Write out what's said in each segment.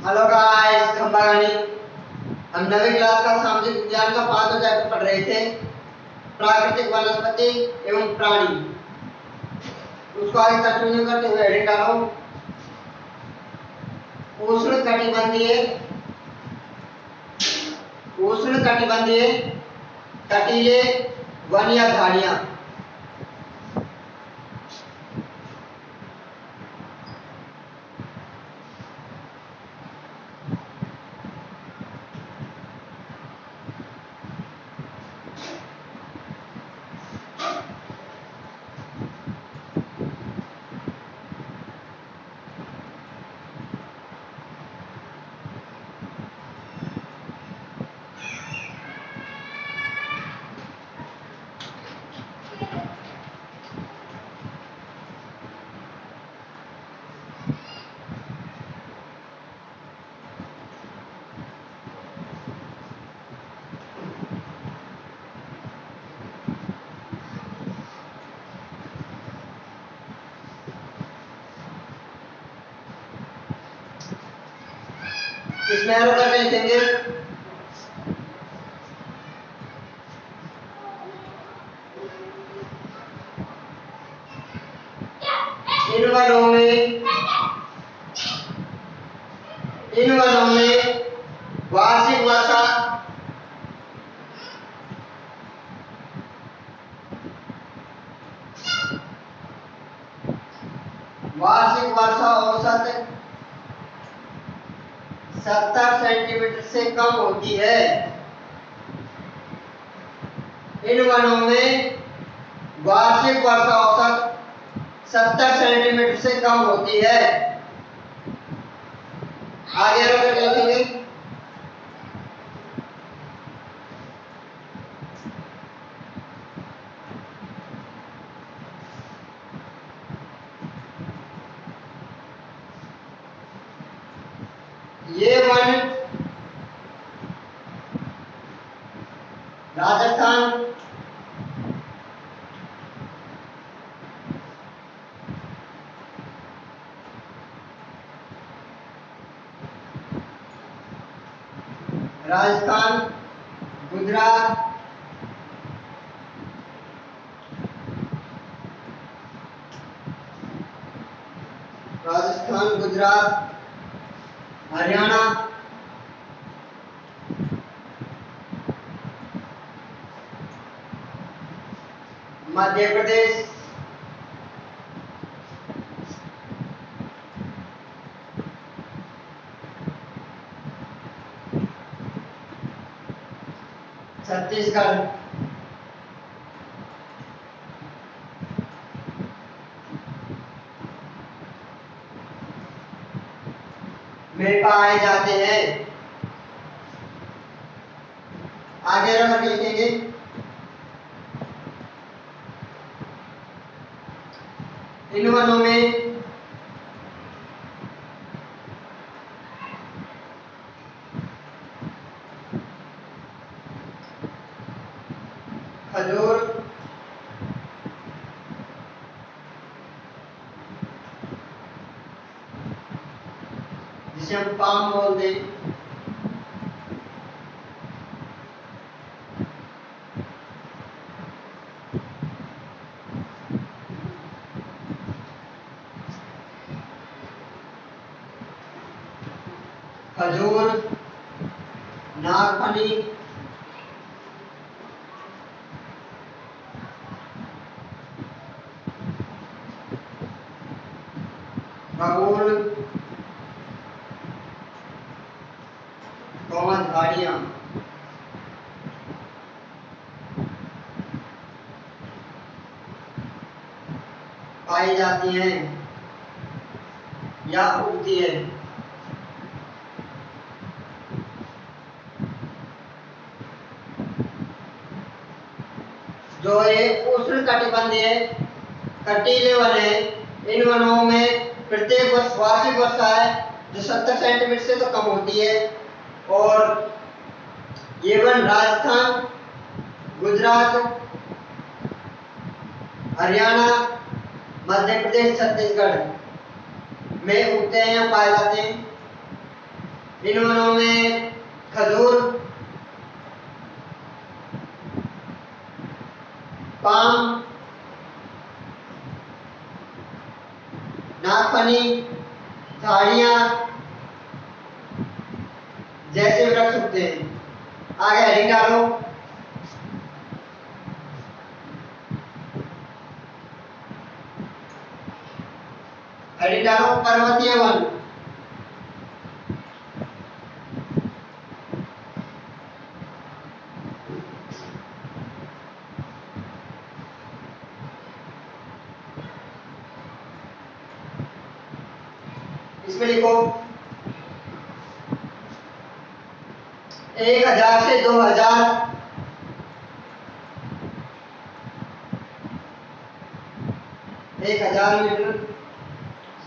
Hello guys, हम नवी class का सामाजिक विज्ञान का 5वां चैप्टर पढ़ रहे थे, प्राकृतिक वनस्पति एवं प्राणी। उसको आगे कंटिन्यू करते हुए हेडिंग डालो, उष्णकटिबंधीय कटीले वन या झाड़ियां। इसमें एरो करके लिखेंगे इन वनों में वार्षिक वर्षा औसत 70 सेंटीमीटर से कम होती है। इन वनों में वार्षिक वर्षा औसत 70 सेंटीमीटर से कम होती है। आगे लिखेंगे ये वन राजस्थान, गुजरात, हरियाणा, मध्य प्रदेश, छत्तीसगढ़, में पाए जाते हैं। आगे लिखेंगे इन वनों में खजूर, जिसे हम पाम बोलते हैं, खजूर, नागफनी, बबूल, झाड़ियां पाई जाती हैं या उगती है। जो ये उष्णकटिबंधीय कटीले वन है, इन वनों में प्रत्येक वर्ष वार्षिक वर्षा है जो 70 सेंटीमीटर से तो कम होती है। और ये वन राजस्थान, गुजरात, हरियाणा, मध्य प्रदेश, छत्तीसगढ़ में उगते हैं या पाए जाते हैं। इन वनों में खजूर, पाम, नागफनी, झाड़ियां जैसे वृक्ष उगते हैं। आगे हेडिंग डालो। हेडिंग डालो पर्वतीय वन। इसमें लिखो 1000 से 2000 1000 मीटर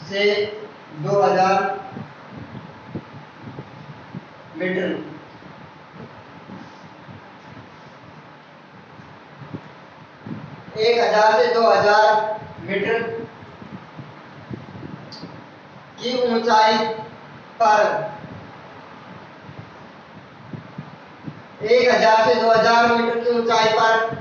से 2000 मीटर 1000 से 2000 मीटर की ऊंचाई पर 1000 से 2000 मीटर की ऊंचाई पर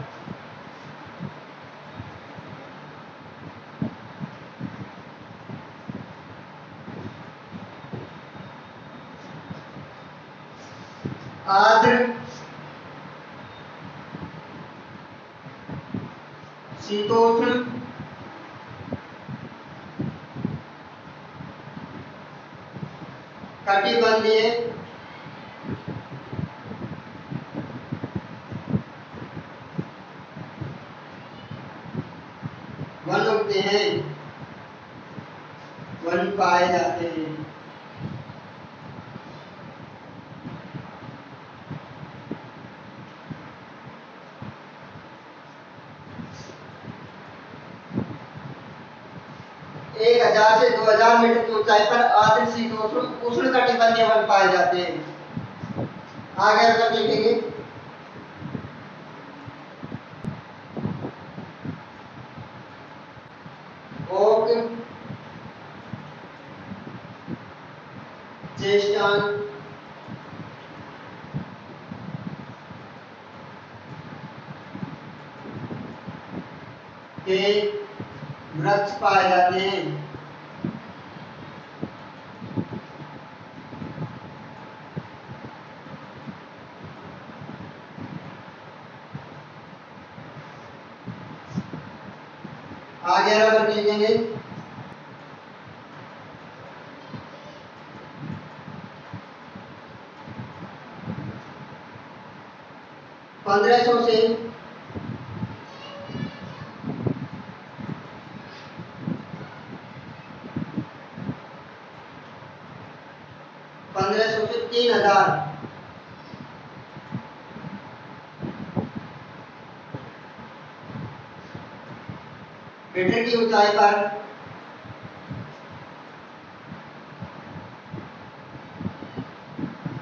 आर्द्र शीतोष्ण कटिबंधीय वन उगते हैं, वन पाए जाते हैं। एक 1000 से 2000 मीटर की ऊंचाई पर आर्द्र शीतोष्ण उष्णकटिबंधीय वन पाए जाते हैं। आगे अगर देखेंगे ओक, चेस्टन, के वृक्ष पाए जाते हैं। आगे अगर देखेंगे 1500 से 3000 मीटर की ऊंचाई पर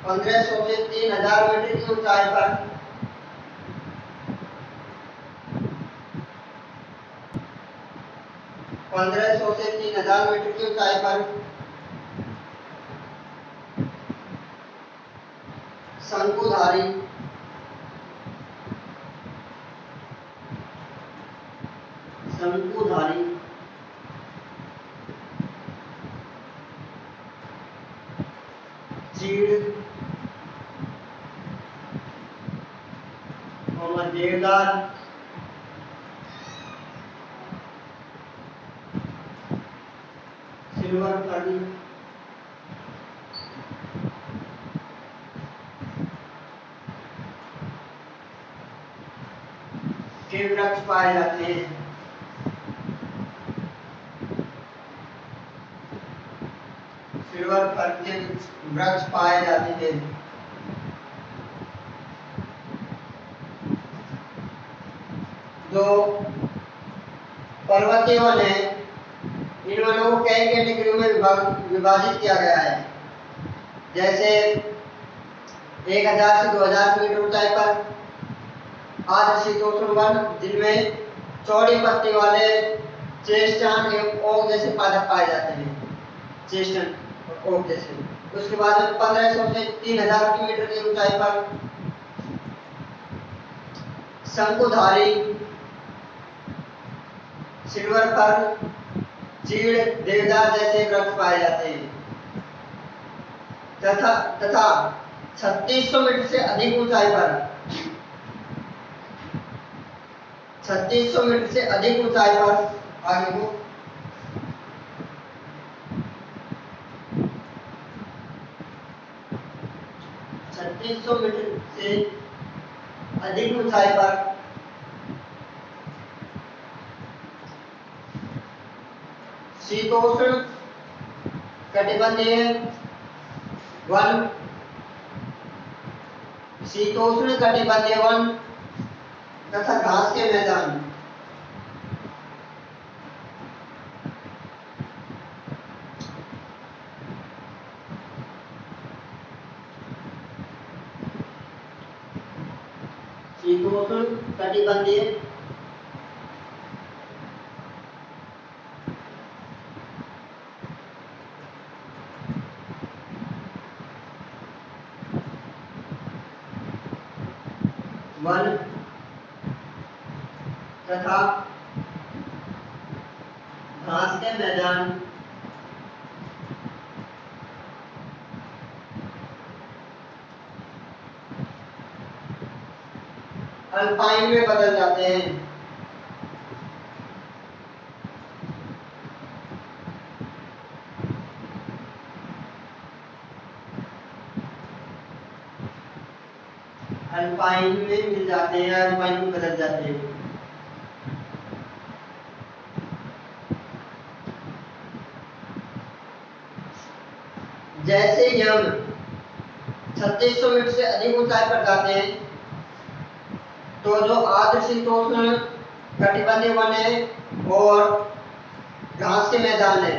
1500 से 3000 मीटर की ऊंचाई पर 1500 से 3000 मीटर की ऊंचाई पर शंकुधारी शंकुधारी चीड़ और देवदार सिल्वर फर्न के वृक्ष पाए जाते हैं। सिल्वर फर्न के वृक्ष पाए जाते हैं। जो पर्वतीय वन है, इन वनों को कई कैटेगरियों में विभाजित किया गया है। जैसे 1000 से 2000 मीटर ऊंचाई पर आर्द्र शीतोष्ण वन, जिनमें चौड़ी पत्ती वाले चेस्टन एवं ओक जैसे पादप पाए जाते हैं। चेस्टन और ओक जैसे उसके बाद 1500 से 3000 मीटर की ऊंचाई पर शंकुधारी, सिल्वर फर, चीड़, देवदार जैसे वृक्ष पाए जाते हैं तथा 3600 मीटर से अधिक ऊंचाई पर 3600 मीटर से अधिक ऊंचाई पर आगे को 3600 मीटर से अधिक ऊंचाई पर शीतोष्ण कटिबंधीय वन, शीतोष्ण कटिबंधीय वन तथा घास के मैदान। शीतोष्ण कटिबंधीय वन तथा घास के मैदान। अल्पाइन में बदल जाते हैं। अल्पाइन में मिल जाते हैं, अल्पाइन में बदल जाते हैं। जैसे ही हम 3600 मीटर से अधिक ऊंचाई पर जाते हैं तो जो आर्द्र शीतोष्ण कटिबंधीय वन है और घास के मैदान है,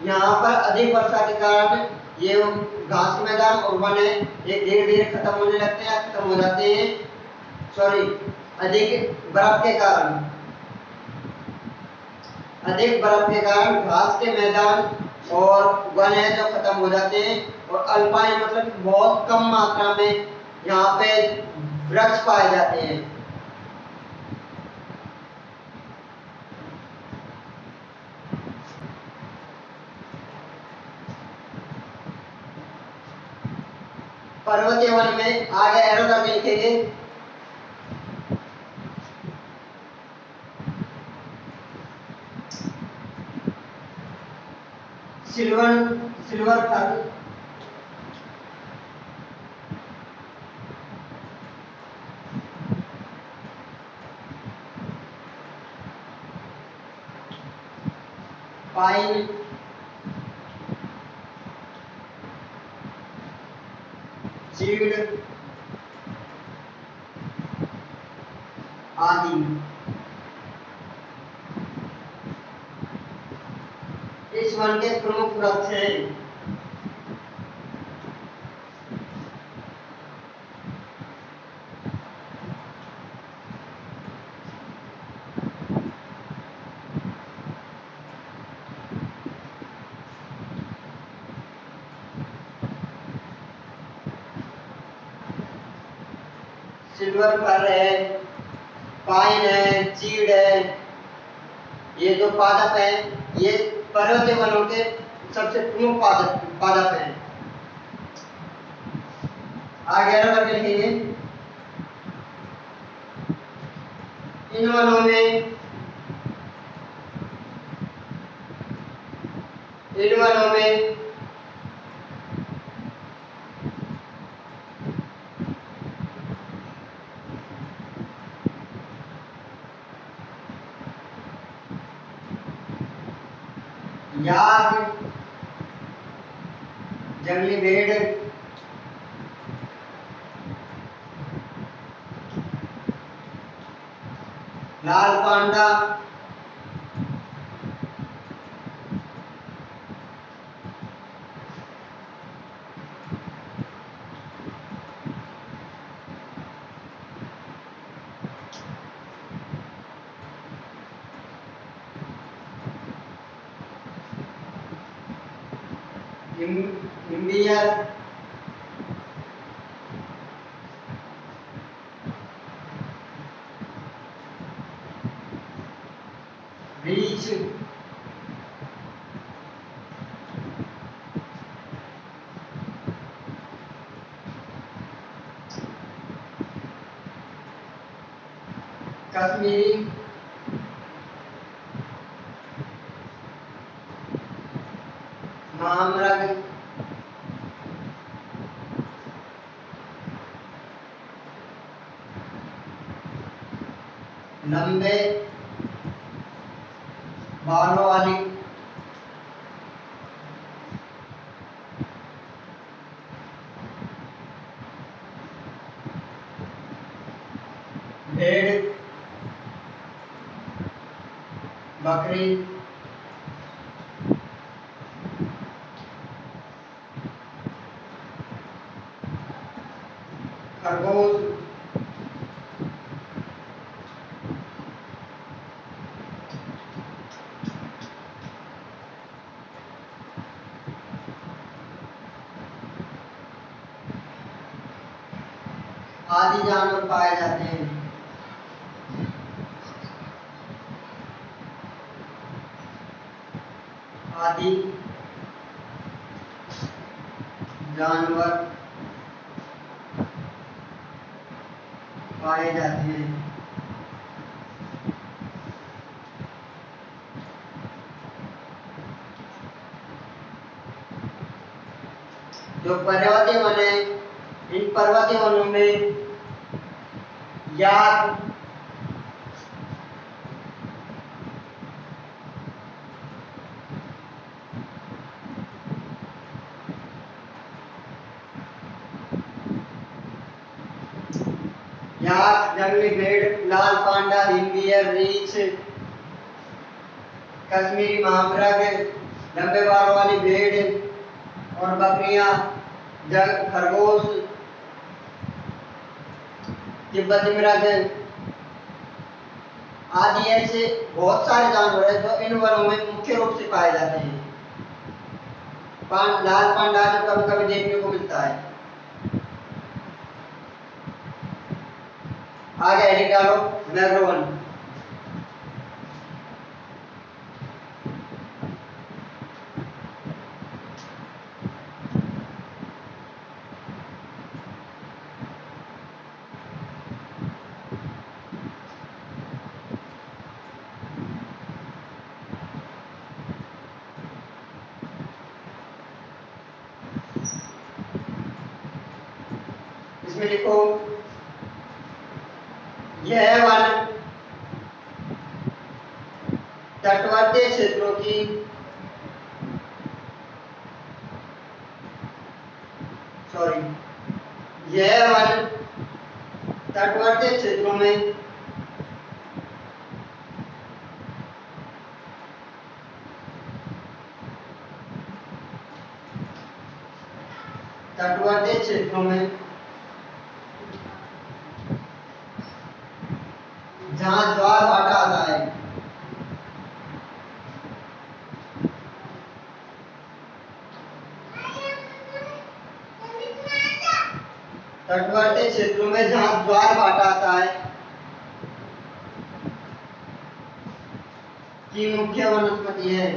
यहाँ पर अधिक वर्षा के कारण ये घास के मैदान और वन है ये धीरे धीरे खत्म होने लगते हैं, खत्म हो जाते हैं। सॉरी, अधिक बर्फ के कारण घास के मैदान और वन है जो खत्म हो जाते हैं और अल्पाइन मतलब बहुत कम मात्रा में यहाँ पे वृक्ष पाए जाते हैं। पर्वतीय वन में आगे एरो करके लिखेंगे सिल्वर फर, पाइन, चीड़ आदि। इस वन के प्रमुख वृक्ष हैं सिल्वर फर है, पाइन है, चीड़ है, ये जो पादप है ये पर्वतीय वनों के सबसे प्रमुख पादप हैं। आगे एरो करके लिखेंगे इन वनों में याक, जंगली भेड़, लाल पांडा, इम्बियर, रीच, कश्मीरी, मामरग, लंबे बालों वाली, भेड़, बकरी, खरगोश, आदि जानवर पाए जाते हैं। आदि जानवर पाए जाते हैं। जो पर्वतीय वन है, इन पर्वतीय वनों में याक, जंगली भेड़, लाल पांडा, हिमगियर, रीछ, कश्मीरी मामरग, लंबे बालों वाली भेड़ और बकरियां, खरगोश, तिब्बती मृग आदि ऐसे बहुत सारे जानवर हैं जो इन वनों में मुख्य रूप से पाए जाते हैं। लाल पांडा जो कभी कभी देखने को मिलता है। आगे हेडिंग डालो, मैंग्रोव वन। इसमें लिखो, यह वन तटवर्ती क्षेत्रों की यह वन तटवर्ती क्षेत्रों में जहां ज्वार भाटा आता है, तटवर्ती क्षेत्रों में जहां ज्वार भाटा आता है की मुख्य वनस्पति है।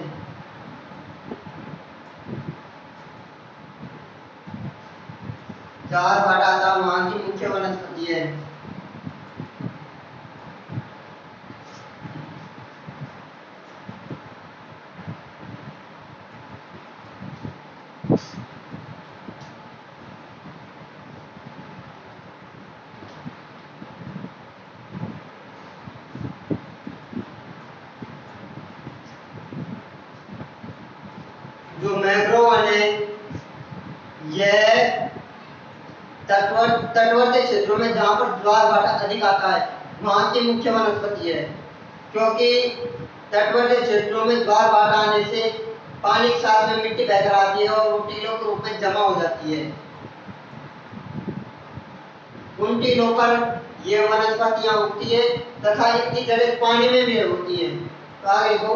ज्वार भाटा आता वहां की मुख्य वनस्पति है। जो मैंग्रोव वन है यह तटवर्ती क्षेत्रों में जहां पर ज्वार भाटा अधिक आता है वहां की मुख्य वनस्पति है, क्योंकि तटवर्ती क्षेत्रों में ज्वार भाटा आने से पानी के साथ में मिट्टी बहकर आती है और वो टीलों के रूप में जमा हो जाती है। उन टीलों पर ये वनस्पतियां उगती है तथा इनकी जड़ें पानी में भी होती है। तो आगे देखो,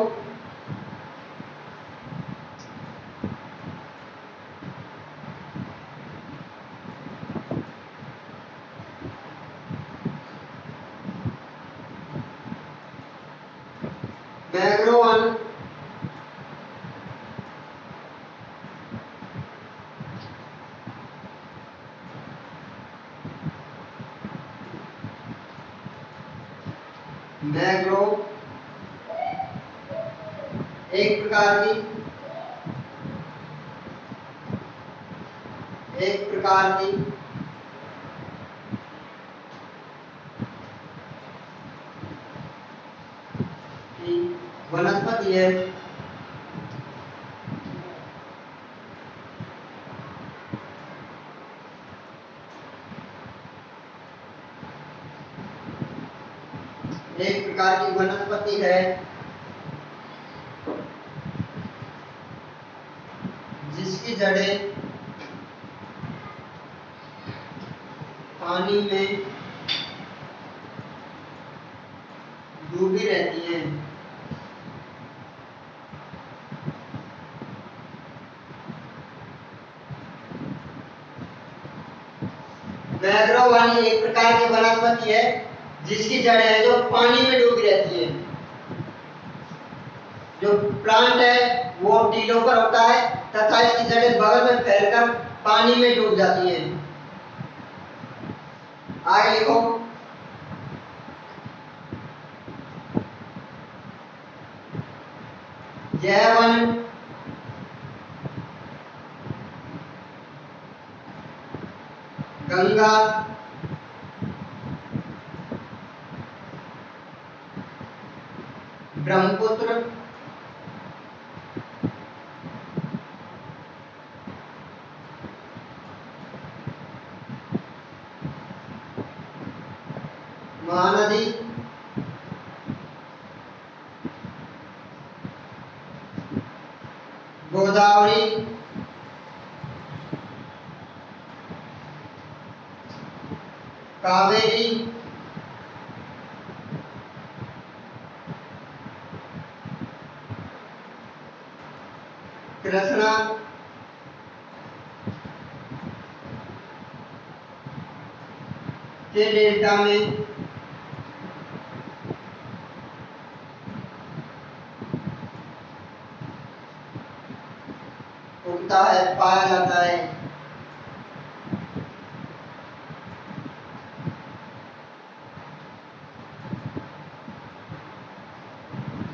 मैंग्रोव एक प्रकार की वनस्पति है जिसकी जड़ें पानी में डूबी रहती हैं। मैंग्रोव वाली एक प्रकार की वनस्पति है जिसकी जड़ें है जो पानी में डूबी रहती है। जो प्लांट है वो टीलों पर होता है तथा इसकी जड़ें बगल में फैलकर पानी में डूब जाती हैं। आगे लिखो। यह वन गंगा ब्रह्मपुत्र महानदी गोदावरी कावेरी कृष्णा के डेल्टा में उगता है, पाया जाता है।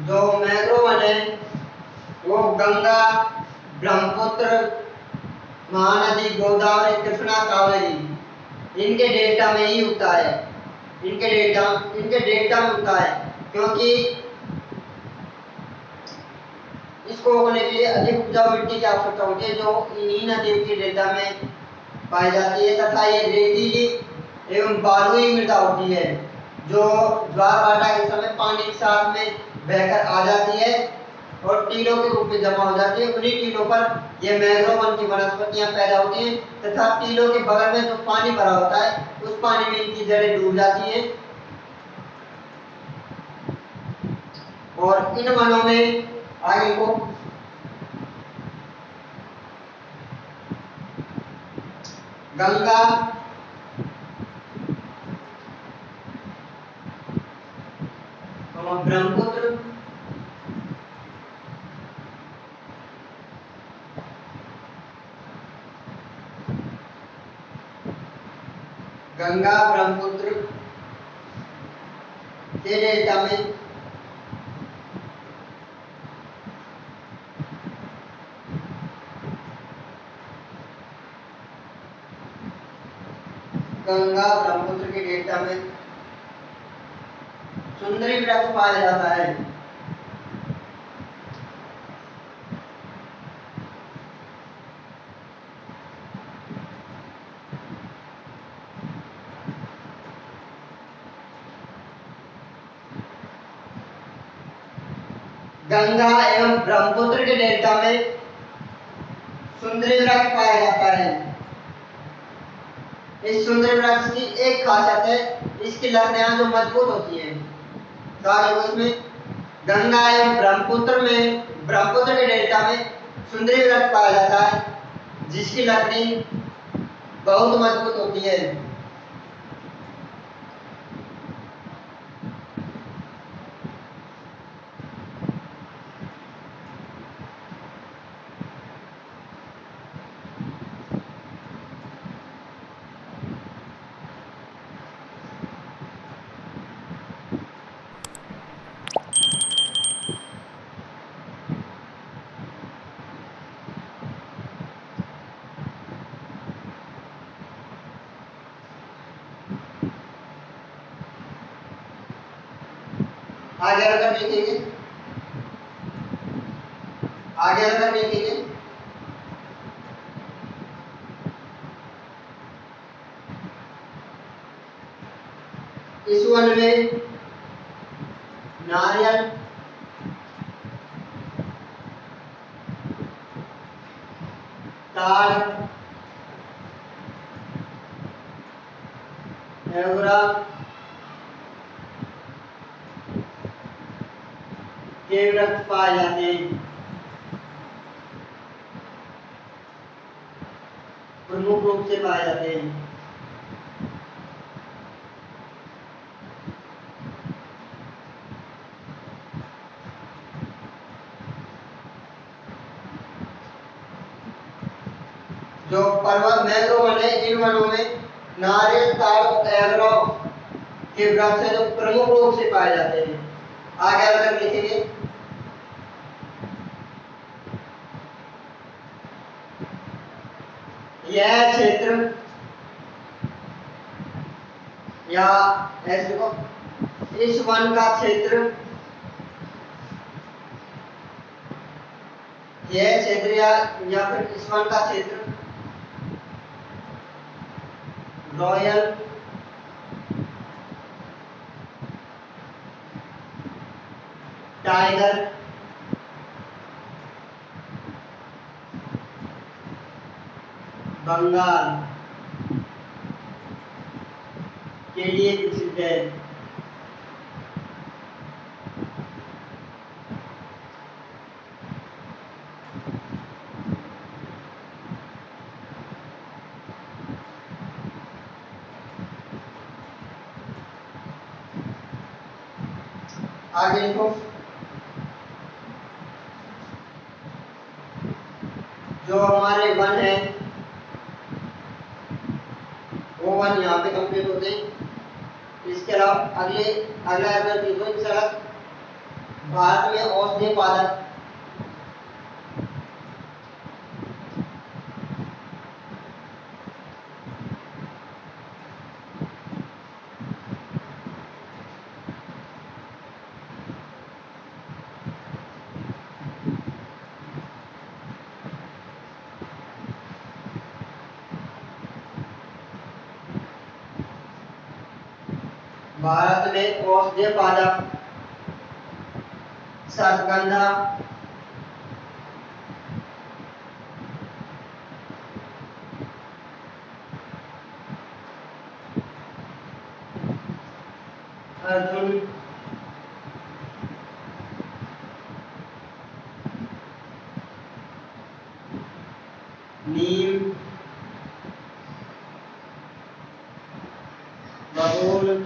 जो मैंग्रोव वन है वो गंगा ब्रह्मपुत्र महानदी गोदावरी कृष्णा कावेरी इनके डेल्टा में ही उगता है। इनके डेल्टा में उगता है क्योंकि इसको उगने के लिए अधिक उपजाऊ मिट्टी की आवश्यकता होती है जो इन्हीं नदियों के डेल्टा में पाई जाती है तथा ये रेतीली एवं बालुई मृदा होती है जो ज्वार भाटा के समय पानी के साथ में बहकर आ जाती है और टीलों के रूप में जमा हो जाती है। उन्हीं टीलों पर ये मैंग्रोव वन की वनस्पतियां पैदा होती हैं तथा टीलों के बगल में जो पानी भरा होता है उस पानी में इनकी जड़ें डूब जाती हैं और इन वनों में आगे को गंगा ब्रह्मपुत्र गंगा ब्रह्मपुत्र के डेल्टा में सुंदरी वृक्ष पाया जाता है। गंगा एवं ब्रह्मपुत्र के डेल्टा में सुंदरी वृक्ष पाया जाता है। इस सुंदरी वृक्ष की एक खासियत है इसकी लकड़ियां जो मजबूत होती हैं। इसमें गंगा एवं ब्रह्मपुत्र के डेल्टा में सुंदरी वृक्ष पाया जाता है जिसकी लकड़ी बहुत मजबूत होती है। आगे अगर देखेंगे, आगे अगर देखेंगे इस वन में नारियल, ताड़, एवरा के वृक्ष पाए जाते हैं। प्रमुख रूप से पाए जाते हैं। जो पर्वत मैंग्रोव वन है, इन वनों में नारियल, ताड़ और एवरा के वृक्ष है जो प्रमुख रूप से पाए जाते हैं। आगे अगर देखेंगे यह क्षेत्र या ऐसे देखो, इस वन का क्षेत्र, यह क्षेत्र या फिर इस वन का क्षेत्र रॉयल टाइगर बंगाल के लिए प्रसिद्ध है। आगे देखो, जो हमारे वन है वो वन यहाँ पे कंप्लीट होते हैं। इसके अलावा अगला अगर देखो, इस तरह भारत में औषधीय पादप भारत में औषधीय पादप श्वेतगंधा, अर्जुन, नीम, बबूल,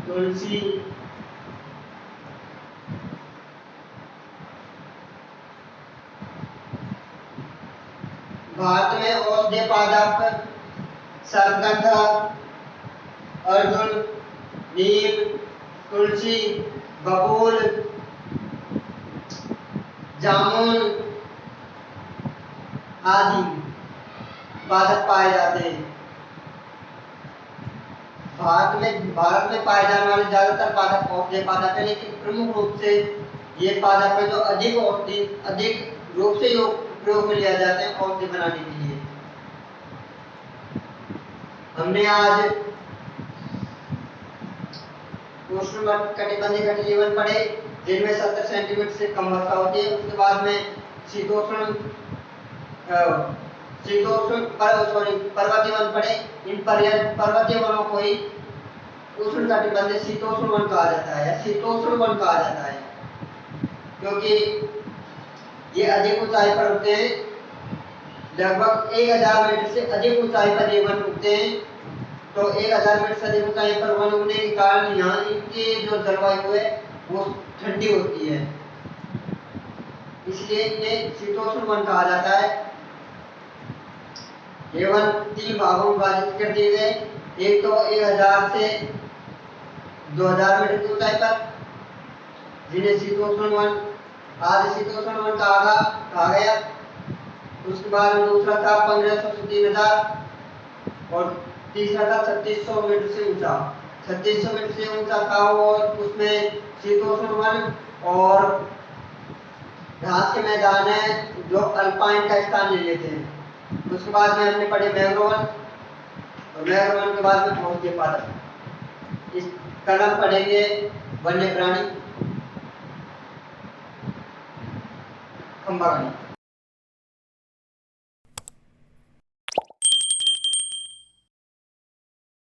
तुलसी, भारत में औषधीय पादप श्वेतगंधा, अर्जुन, नीम, तुलसी, बबूल, जामुन आदि पादप पाए जाते हैं। भारत में पाए जाने वाले ज्यादातर पादप औषधीय पादप है, लेकिन प्रमुख रूप से ये पादप है जो अधिक रूप से प्रयोग में लिया जाते हैं औषधि बनाने के लिए। हमने आज उष्णकटिबंधीय कटिजीवन पढ़े जिनमें 70 सेंटीमीटर से कम वर्षा होती है। उसके बाद में शीतोष्ण पर्वतीय वन पढ़े। इन पर्वतीय वनों को ही उष्णकटिबंधीय शीतोष्ण वन कहा जाता है या शीतोष्ण वन कहा जाता है, क्योंकि ये अधिक ऊंचाई पर उगते हैं। लगभग 1000 मीटर से अधिक ऊंचाई पर ये वन उगते हैं। तो 1000 मीटर से अधिक ऊंचाई पर वन उगने के कारण यहाँ इनकी जो जलवायु है वो ठंडी होती है, इसलिए इन्हें शीतोष्ण वन कहा जाता है। ये वन 3 भागों में विभाजित कर दिए गए। एक तो 1000 से 2000 मीटर की ऊंचाई पर, जिन्हें शीतोष्ण वन, आधे शीतोष्ण वन कहा गया। उसके बाद दूसरा था 1500 से 3000 और तीसरा था 3600 मीटर से ऊंचा। 3600 मीटर से ऊंचा था वो, उसमें शीतोष्ण वन और घास के मैदान है जो अल्पाइन का स्थान ले लेते हैं। उसके बाद में हमने पढ़े मैंग्रोव वन, और मैंग्रोव वन के बाद में औषधीय पादप। इस कलम पढ़ेंगे वन्य प्राणी खंबागणी।